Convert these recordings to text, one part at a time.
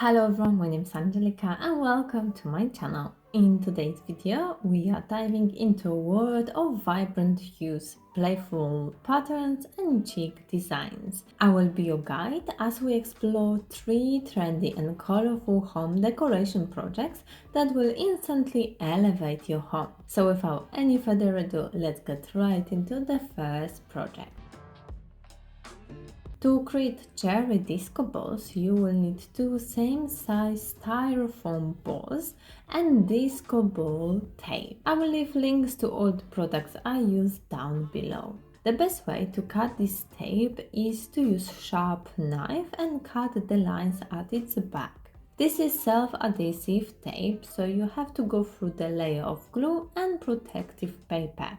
Hello everyone, my name is Angelica and welcome to my channel. In today's video, we are diving into a world of vibrant hues, playful patterns and chic designs. I will be your guide as we explore 3 trendy and colorful home decoration projects that will instantly elevate your home. So without any further ado, let's get right into the first project. To create cherry disco balls, you will need 2 same-size styrofoam balls and disco ball tape. I will leave links to all the products I use down below. The best way to cut this tape is to use sharp knife and cut the lines at its back. This is self-adhesive tape, so you have to go through the layer of glue and protective paper.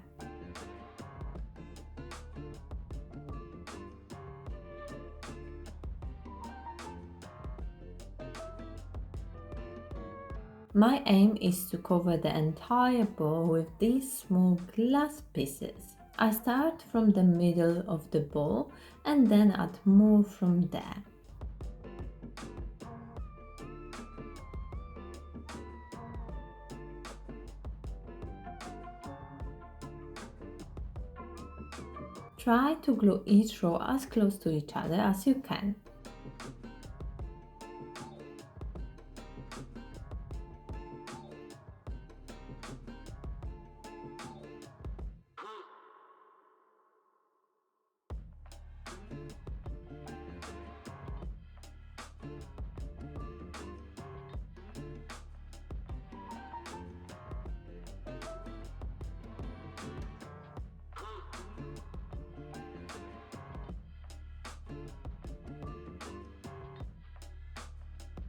My aim is to cover the entire ball with these small glass pieces. I start from the middle of the ball and then add more from there. Try to glue each row as close to each other as you can.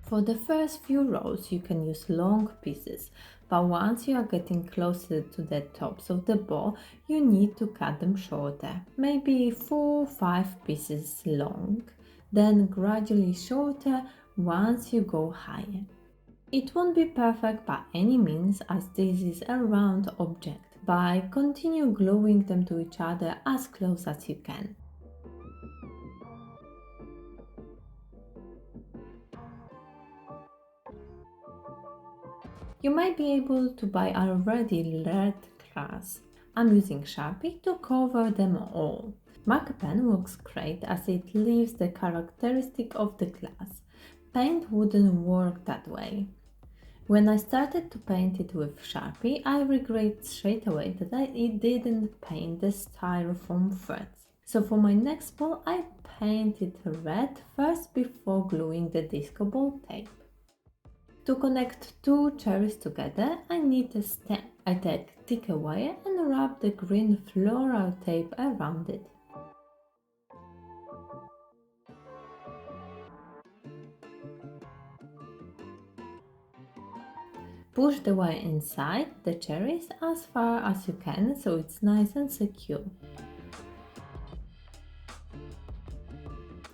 For the first few rows you can use long pieces, but once you are getting closer to the tops of the ball, you need to cut them shorter, maybe 4 or 5 pieces long, then gradually shorter once you go higher. It won't be perfect by any means as this is a round object, but continue gluing them to each other as close as you can. You might be able to buy already red glass. I'm using Sharpie to cover them all. Marker pen works great as it leaves the characteristic of the glass. Paint wouldn't work that way. When I started to paint it with Sharpie, I regret straight away that I didn't paint the styrofoam threads. So for my next ball, I painted red first before gluing the disco ball tape. To connect 2 cherries together, I need a stem. I take thicker wire and wrap the green floral tape around it. Push the wire inside the cherries as far as you can so it's nice and secure.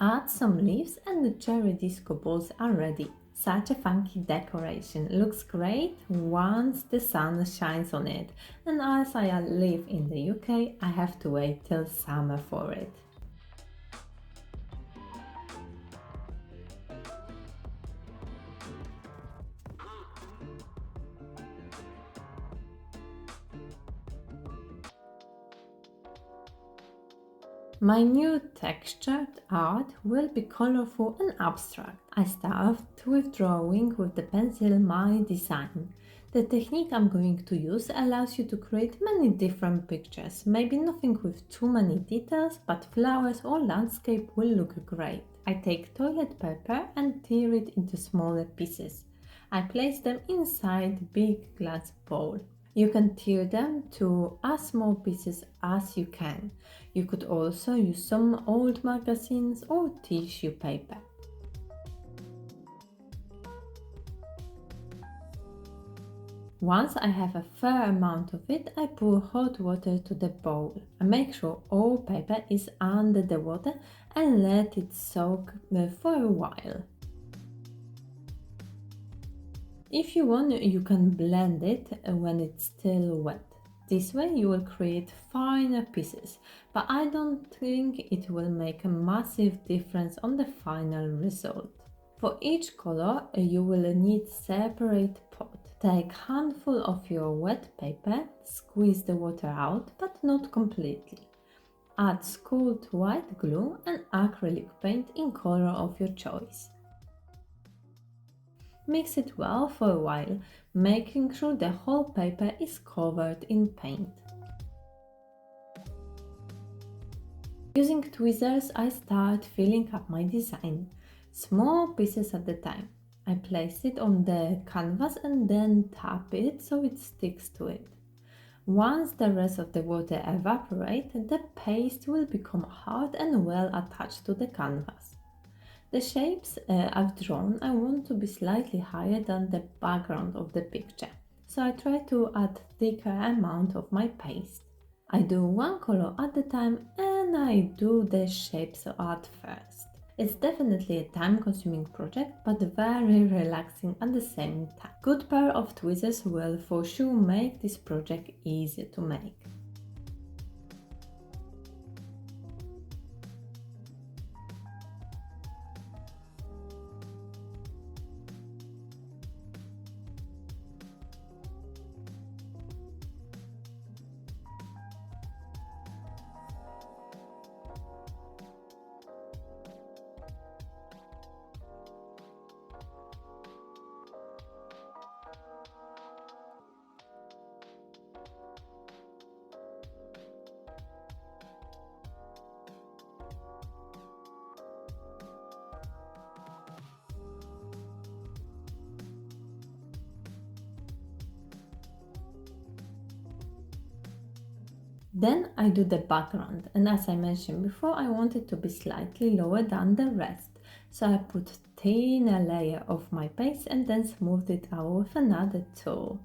Add some leaves and the cherry disco balls are ready. Such a funky decoration, looks great once the sun shines on it, and as I live in the UK, I have to wait till summer for it. My new textured art will be colorful and abstract. I start with drawing with the pencil my design. The technique I'm going to use allows you to create many different pictures, maybe nothing with too many details, but flowers or landscape will look great. I take toilet paper and tear it into smaller pieces. I place them inside big glass bowl. You can tear them to as small pieces as you can. You could also use some old magazines or tissue paper. Once I have a fair amount of it, I pour hot water to the bowl. I make sure all paper is under the water and let it soak for a while. If you want, you can blend it when it's still wet. This way you will create finer pieces, but I don't think it will make a massive difference on the final result. For each color, you will need separate pot. Take handful of your wet paper, squeeze the water out, but not completely. Add scooped white glue and acrylic paint in color of your choice. Mix it well for a while, making sure the whole paper is covered in paint. Using tweezers, I start filling up my design, small pieces at a time. I place it on the canvas and then tap it so it sticks to it. Once the rest of the water evaporates, the paste will become hard and well attached to the canvas. The shapes I've drawn I want to be slightly higher than the background of the picture, so I try to add thicker amount of my paste. I do one color at a time and I do the shapes art first. It's definitely a time-consuming project, but very relaxing at the same time. Good pair of tweezers will for sure make this project easy to make. Then I do the background, and as I mentioned before, I want it to be slightly lower than the rest. So I put thinner layer of my paste and then smooth it out with another tool.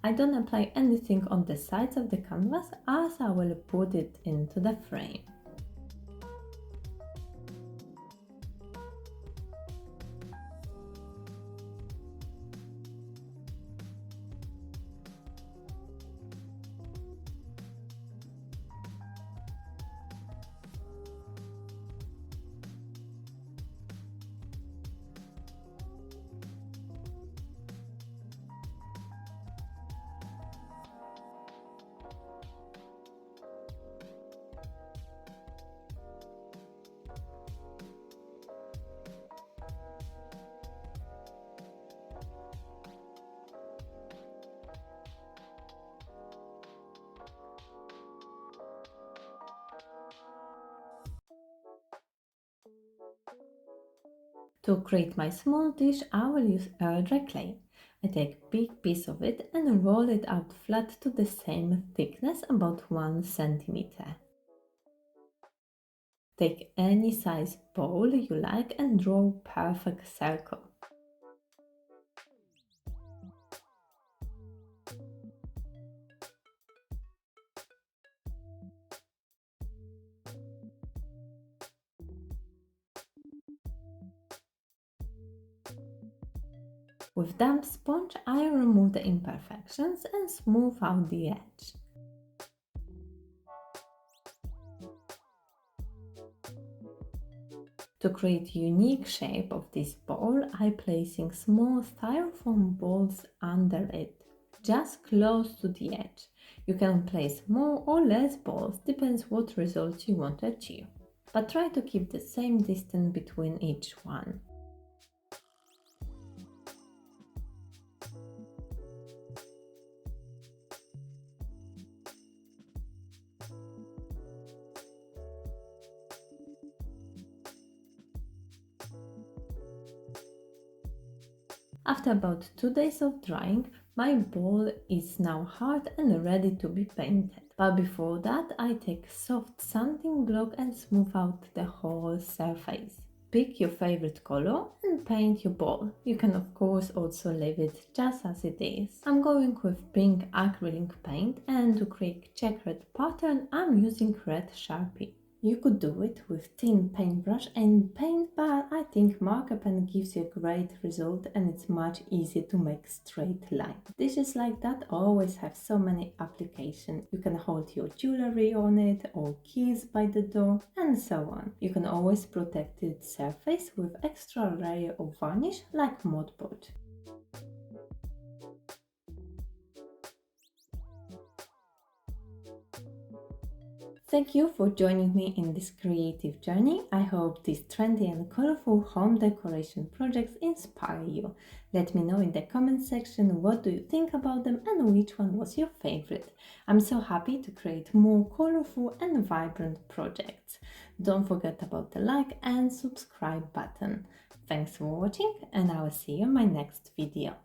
I don't apply anything on the sides of the canvas as I will put it into the frame. To create my small dish, I will use air dry clay. I take a big piece of it and roll it out flat to the same thickness, about 1 centimeter. Take any size bowl you like and draw a perfect circle. With damp sponge, I remove the imperfections and smooth out the edge. To create unique shape of this bowl, I placing small styrofoam balls under it, just close to the edge. You can place more or less balls, depends what results you want to achieve. But try to keep the same distance between each one. After about 2 days of drying, my bowl is now hard and ready to be painted. But before that, I take soft sanding block and smooth out the whole surface. Pick your favorite color and paint your bowl. You can of course also leave it just as it is. I'm going with pink acrylic paint, and to create checkered pattern I'm using red Sharpie. You could do it with thin paintbrush and paint, but I think marker pen gives you a great result and it's much easier to make straight line. Dishes like that always have so many applications. You can hold your jewelry on it or keys by the door and so on. You can always protect its surface with extra layer of varnish like Mod Podge. Thank you for joining me in this creative journey. I hope these trendy and colorful home decoration projects inspire you. Let me know in the comment section what do you think about them and which one was your favorite. I'm so happy to create more colorful and vibrant projects. Don't forget about the like and subscribe button. Thanks for watching and I will see you in my next video.